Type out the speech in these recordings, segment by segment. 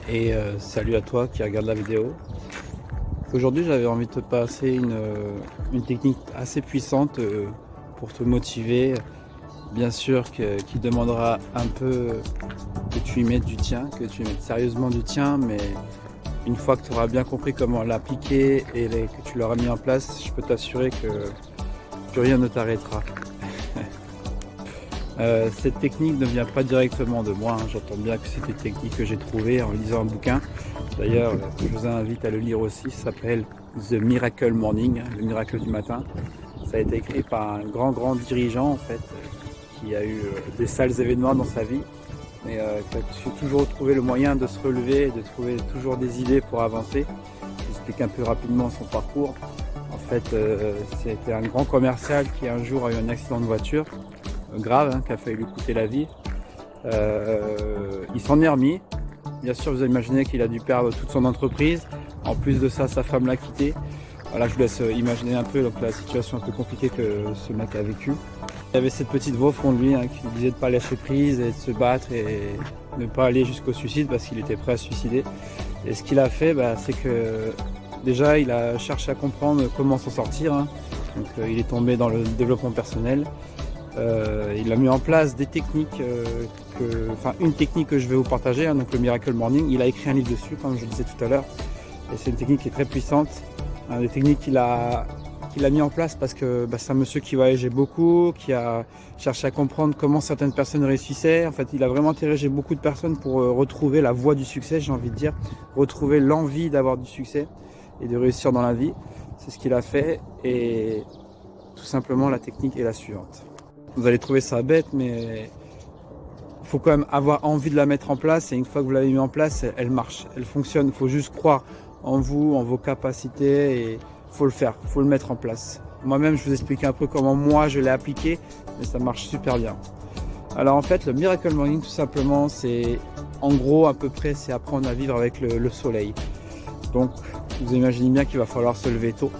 Et salut à toi qui regarde la vidéo. Aujourd'hui j'avais envie de te passer une technique assez puissante pour te motiver. Bien sûr qui demandera un peu que tu y mettes du tien, que tu y mettes sérieusement du tien, mais une fois que tu auras bien compris comment l'appliquer et que tu l'auras mis en place, je peux t'assurer que plus rien ne t'arrêtera. Cette technique ne vient pas directement de moi, hein. J'entends bien que c'est une technique que j'ai trouvée en lisant un bouquin. D'ailleurs, je vous invite à le lire aussi, ça s'appelle The Miracle Morning, le miracle du matin. Ça a été écrit par un grand dirigeant en fait, qui a eu des sales événements dans sa vie, mais qui a su toujours trouver le moyen de se relever, de trouver toujours des idées pour avancer. J'explique un peu rapidement son parcours. En fait, c'était un grand commercial qui un jour a eu un accident de voiture grave, hein, qui a failli lui coûter la vie. Il s'en est remis. Bien sûr, vous imaginez qu'il a dû perdre toute son entreprise. En plus de ça, sa femme l'a quitté. Voilà, je vous laisse imaginer un peu donc, la situation un peu compliquée que ce mec a vécu. Il y avait cette petite voix au fond de lui, hein, qui lui disait de ne pas lâcher prise et de se battre et ne pas aller jusqu'au suicide parce qu'il était prêt à se suicider. Et ce qu'il a fait, c'est que déjà il a cherché à comprendre comment s'en sortir, hein. Donc il est tombé dans le développement personnel. Il a mis en place des techniques, une technique que je vais vous partager, hein, donc le Miracle Morning. Il a écrit un livre dessus, comme je disais tout à l'heure, et c'est une technique qui est très puissante. Des techniques qu'il a mis en place parce que c'est un monsieur qui voyageait beaucoup, qui a cherché à comprendre comment certaines personnes réussissaient. En fait, il a vraiment interrogé beaucoup de personnes pour retrouver la voie du succès, j'ai envie de dire, retrouver l'envie d'avoir du succès et de réussir dans la vie. C'est ce qu'il a fait, et tout simplement la technique est la suivante. Vous allez trouver ça bête, mais il faut quand même avoir envie de la mettre en place. Et une fois que vous l'avez mis en place, elle marche, elle fonctionne. Il faut juste croire en vous, en vos capacités, et il faut le faire, il faut le mettre en place. Moi-même, je vous explique un peu comment moi je l'ai appliqué, mais ça marche super bien. Alors en fait, le Miracle Morning, tout simplement, c'est en gros à peu près, c'est apprendre à vivre avec le soleil. Donc, vous imaginez bien qu'il va falloir se lever tôt.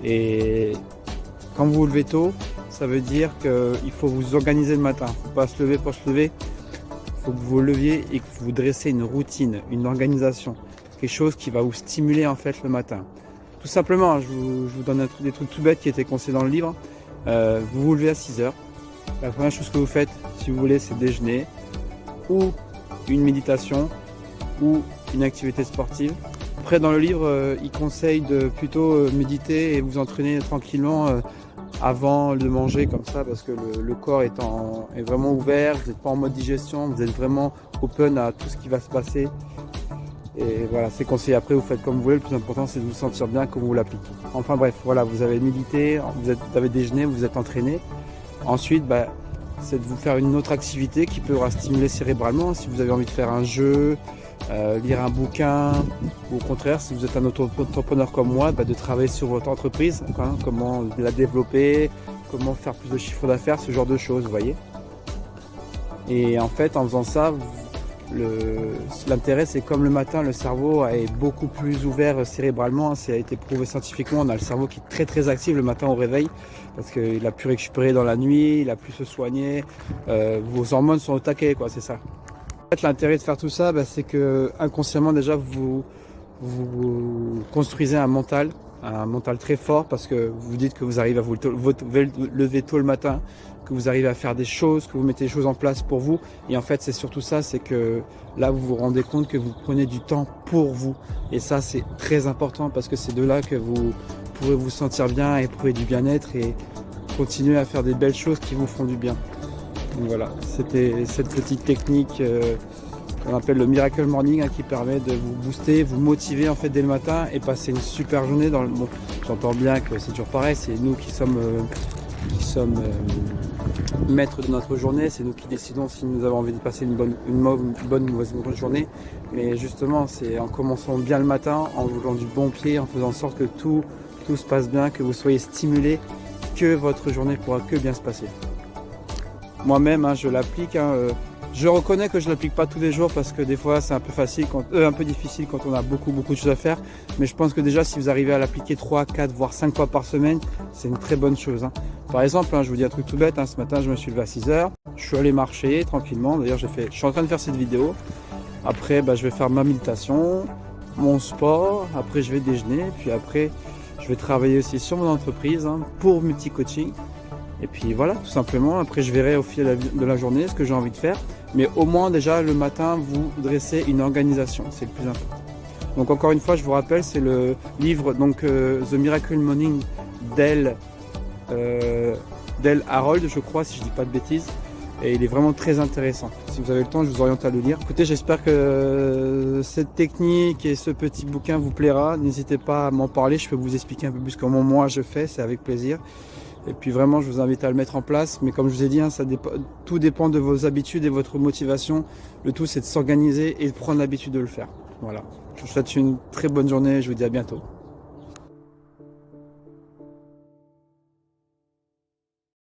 Et quand vous vous levez tôt, ça veut dire qu'il faut vous organiser le matin. Il ne faut pas se lever pour se lever. Il faut que vous vous leviez et que vous dressez une routine, une organisation. Quelque chose qui va vous stimuler en fait le matin. Tout simplement, je vous donne des trucs tout bêtes qui étaient conseillés dans le livre. Vous vous levez à 6 heures. La première chose que vous faites, si vous voulez, c'est déjeuner ou une méditation ou une activité sportive. Après, dans le livre, il conseille de plutôt méditer et vous entraîner tranquillement avant de manger comme ça, parce que le corps est vraiment ouvert, vous n'êtes pas en mode digestion, vous êtes vraiment open à tout ce qui va se passer. Et voilà, c'est conseillé. Après, vous faites comme vous voulez, le plus important c'est de vous sentir bien quand vous l'appliquez. Enfin bref, voilà, vous avez médité, vous avez déjeuné, vous êtes entraîné. Ensuite, c'est de vous faire une autre activité qui peut vous stimuler cérébralement. Si vous avez envie de faire un jeu, lire un bouquin, ou au contraire, si vous êtes un auto-entrepreneur comme moi, de travailler sur votre entreprise, hein, comment la développer, comment faire plus de chiffre d'affaires, ce genre de choses, vous voyez. Et en fait, en faisant ça, l'intérêt, c'est comme le matin, le cerveau est beaucoup plus ouvert cérébralement, hein, ça a été prouvé scientifiquement. On a le cerveau qui est très actif le matin au réveil, parce qu'il a pu récupérer dans la nuit, il a pu se soigner, vos hormones sont au taquet, quoi, c'est ça. En fait, l'intérêt de faire tout ça, c'est que inconsciemment déjà vous construisez un mental très fort, parce que vous dites que vous arrivez à vous lever tôt le matin, que vous arrivez à faire des choses, que vous mettez des choses en place pour vous. Et en fait, c'est surtout ça, c'est que là vous vous rendez compte que vous prenez du temps pour vous. Et ça, c'est très important, parce que c'est de là que vous pourrez vous sentir bien, éprouver du bien-être et continuer à faire des belles choses qui vous font du bien. Donc voilà, c'était cette petite technique qu'on appelle le Miracle Morning, hein, qui permet de vous booster, vous motiver en fait dès le matin et passer une super journée. Bon, j'entends bien que c'est toujours pareil, c'est nous qui sommes maîtres de notre journée, c'est nous qui décidons si nous avons envie de passer une bonne ou mauvaise journée. Mais justement, c'est en commençant bien le matin, en voulant du bon pied, en faisant en sorte que tout se passe bien, que vous soyez stimulé, que votre journée pourra que bien se passer. Moi-même, hein, je l'applique. Je reconnais que je ne l'applique pas tous les jours, parce que des fois c'est un peu difficile quand on a beaucoup de choses à faire. Mais je pense que déjà, si vous arrivez à l'appliquer 3, 4, voire 5 fois par semaine, c'est une très bonne chose, hein. Par exemple, je vous dis un truc tout bête, hein, ce matin je me suis levé à 6 heures, je suis allé marcher tranquillement. D'ailleurs, je suis en train de faire cette vidéo. Après, je vais faire ma méditation, mon sport. Après, je vais déjeuner. Puis après, je vais travailler aussi sur mon entreprise pour multi-coaching. Et puis voilà, tout simplement. Après, je verrai au fil de la journée ce que j'ai envie de faire. Mais au moins, déjà, le matin, vous dressez une organisation. C'est le plus important. Donc, encore une fois, je vous rappelle, c'est le livre The Miracle Morning d'El Harold, je crois, si je ne dis pas de bêtises. Et il est vraiment très intéressant. Si vous avez le temps, je vous oriente à le lire. Écoutez, j'espère que cette technique et ce petit bouquin vous plaira. N'hésitez pas à m'en parler. Je peux vous expliquer un peu plus comment moi je fais. C'est avec plaisir. Et puis vraiment, je vous invite à le mettre en place. Mais comme je vous ai dit, tout dépend de vos habitudes et votre motivation. Le tout, c'est de s'organiser et de prendre l'habitude de le faire. Voilà. Je vous souhaite une très bonne journée. Je vous dis à bientôt.